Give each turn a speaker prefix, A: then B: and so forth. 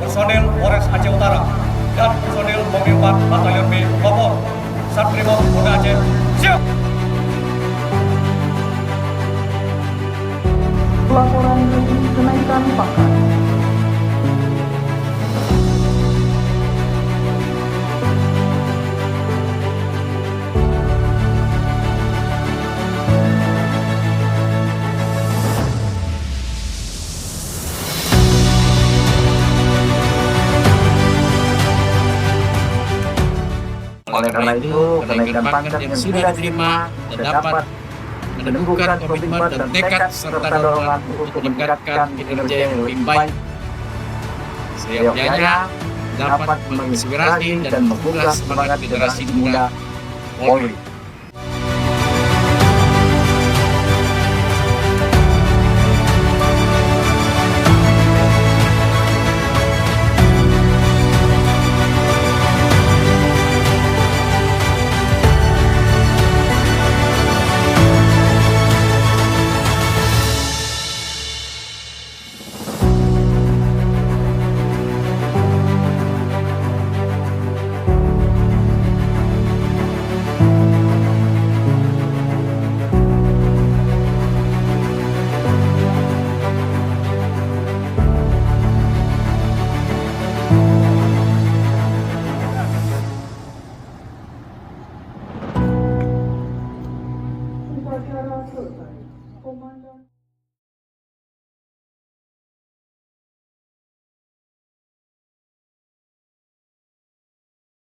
A: personil Polres Aceh Utara dan personil Kompi 4 Batalion B Kopor Satrimob Polda Aceh. Siap!
B: Laporan kenaikan pangkat.
C: Oleh karena itu, kenaikan pangkat yang sudah diterima dapat meneguhkan komitmen dan tekad serta dorongan untuk meningkatkan kinerja yang lebih baik. Seyogyanya dapat menginspirasi dan menggugah semangat generasi muda Polri.